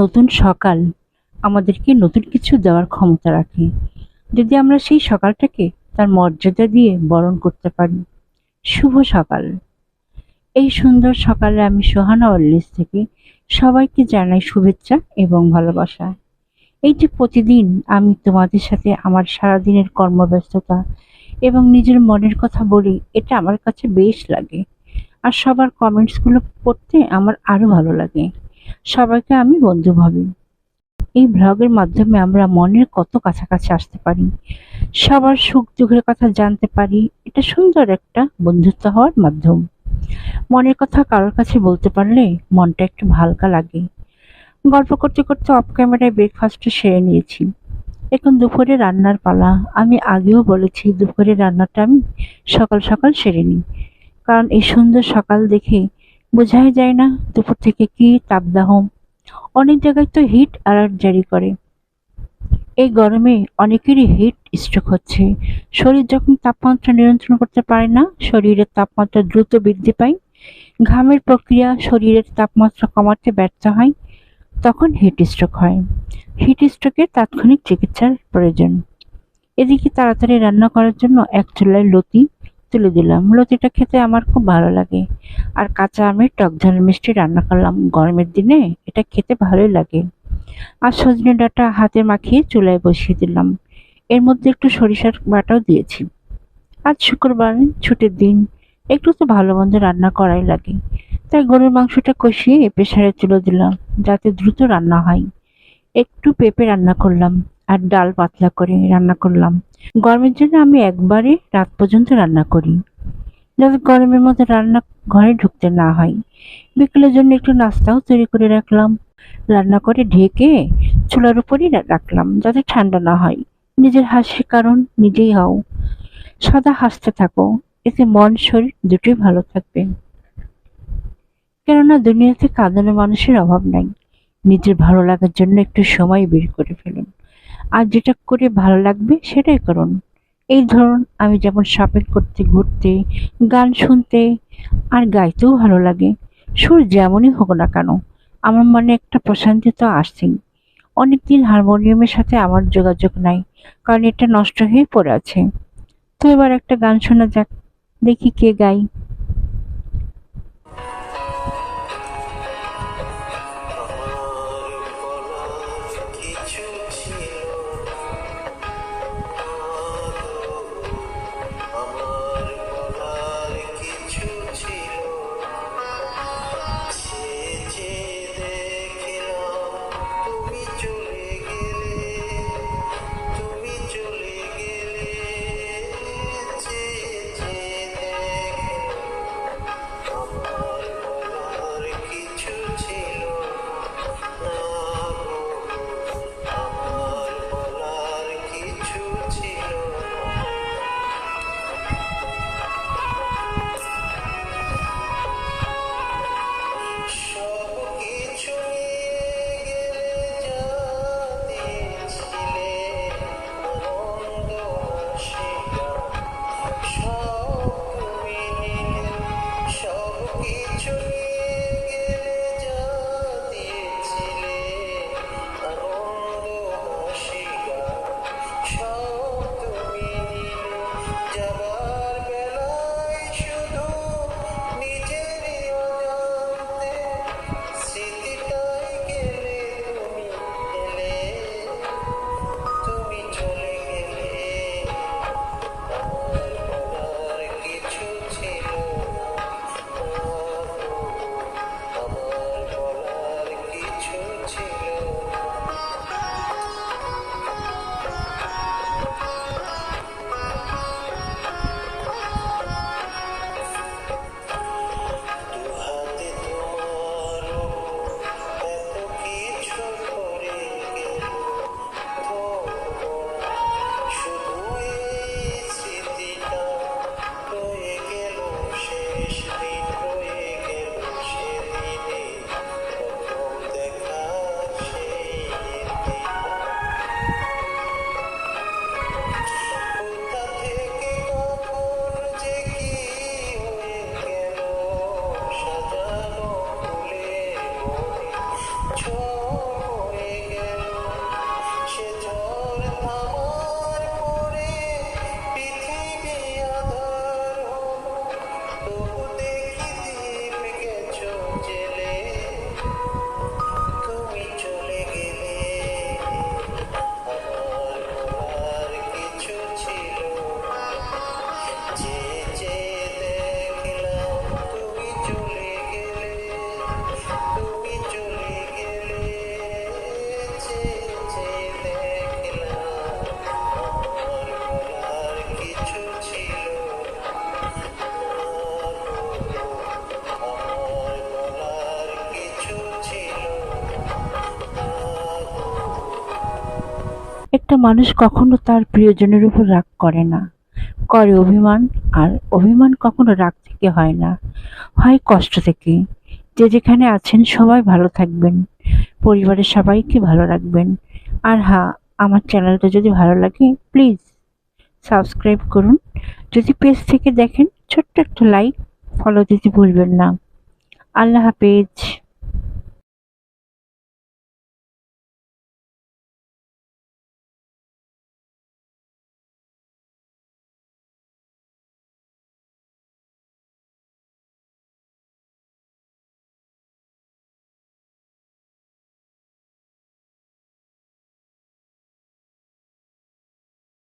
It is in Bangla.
নতুন সকাল আমাদেরকে নতুন কিছু দেওয়ার ক্ষমতা রাখে, যদি আমরা সেই সকালটাকে তার মর্যাদা দিয়ে বরণ করতে পারি। শুভ সকাল। এই সুন্দর সকালে আমি সোহানা ওয়ার্ল্ড থেকে সবাইকে জানাই শুভেচ্ছা এবং ভালোবাসা। এই যে প্রতিদিন আমি তোমাদের সাথে আমার সারাদিনের কর্মব্যস্ততা এবং নিজের মনের কথা বলি, এটা আমার কাছে বেশ লাগে। আর সবার কমেন্টসগুলো পড়তে আমার আরো ভালো লাগে। সবাইকে আমি বন্ধু ভাবি। এই ব্লগের মাধ্যমে আমরা মনের কত কাছাকাছি আসতে পারি, সবার সুখ দুঃখের কথা জানতে পারি। এটা সুন্দর একটা বন্ধুত্ব হওয়ার মাধ্যম। মনের কথা কারোর কাছে বলতে পারলে মনটা একটু হালকা লাগে। গল্প করতে করতে অফ ক্যামেরায় ব্রেকফাস্টটা সেরে নিয়েছি। এখন দুপুরে রান্নার পালা। আমি আগেও বলেছি দুপুরে রান্নাটা আমি সকাল সকাল সেরে নিই, কারণ এই সুন্দর সকাল দেখে বোঝাই যায় না দুপুর থেকে কি তাপদাহ। অনেক জায়গায় তো হিট অ্যালার্ট জারি করে। এই গরমে অনেকেরই হিট স্ট্রোক হচ্ছে। শরীর যখন তাপমাত্রা নিয়ন্ত্রণ করতে পারে না, শরীরের তাপমাত্রা দ্রুত বৃদ্ধি পায়, ঘামের প্রক্রিয়া শরীরের তাপমাত্রা কমাতে ব্যর্থ হয়, তখন হিট স্ট্রোক হয়। হিট স্ট্রোকের তাৎক্ষণিক চিকিৎসার প্রয়োজন। এদিকে তাড়াতাড়ি রান্না করার জন্য এক চুলায় লতি তুলে দিলাম। লতিটা খেতে আমার খুব ভালো লাগে। আর কাঁচা আমের টক ঝাল মিষ্টি রান্না করলাম। গরমের দিনে এটা খেতে ভালোই লাগে। আর সজনে ডাঁটা হাতে মাখিয়ে চুলায় বসিয়ে দিলাম। এর মধ্যে একটু সরিষার বাটাও দিয়েছি। আজ শুক্রবার, ছুটির দিন, একটু তো ভালো মন্দ রান্না করাই লাগে। তাই গরুর মাংসটা কষিয়ে প্রেসারে তুলে দিলাম, যাতে দ্রুত রান্না হয়। একটু পেঁপে রান্না করলাম আর ডাল পাতলা করে রান্না করলাম। গরমের জন্য আমি একবারে রাত পর্যন্ত রান্না করি, যাতে গরমের মধ্যে রান্না ঘরে ঢুকতে না হয়। বিকেলের জন্য একটু নাস্তাও তৈরি করে রাখলাম। রান্না করে ঢেকে চুলার উপরই রাখলাম, যাতে ঠান্ডা না হয়। নিজের হাসির কারণ নিজেই হও। সদা হাসতে থাকো, এতে মন শরীর দুটোই ভালো থাকবে। কেননা দুনিয়াতে কাঁদানো মানুষের অভাব নাই। নিজের ভালো লাগার জন্য একটু সময় বের করে ফেলুন। আর যেটা করে ভালো লাগবে সেটাই করুন। এই ধরুন, আমি যেমন শপিং করতে, ঘুরতে, গান শুনতে আর গাইতেও ভালো লাগে। সুর যেমনই হোক না কেন, আমার মনে একটা প্রশান্তি তো আসছেই। অনেকদিন হারমোনিয়ামের সাথে আমার যোগাযোগ নাই, কারণ এটা নষ্ট হয়ে পড়ে আছে। তো এবার একটা গান শোনা যাক, দেখি কে গায়। আমার বলার কিছু ছিল আমার বলার কিছু ছিল যে যে দেখলাম তুমি চলে গেলে তুমি চলে গেলে যে যে দেখলাম একটা মানুষ কখনো তার প্রিয়জনের উপর রাগ করে না, করে অভিমান। আর অভিমান কখনো রাগ থেকে হয় না, হয় কষ্ট থেকে। যে যেখানে আছেন সবাই ভালো থাকবেন, পরিবারের সবাইকে ভালো রাখবেন। আর হ্যাঁ, আমার চ্যানেলটা যদি ভালো লাগে প্লিজ সাবস্ক্রাইব করুন। যদি পেজ থেকে দেখেন ছোট্ট একটা লাইক, ফলো দিতে ভুলবেন না। আল্লাহ হাফেজ।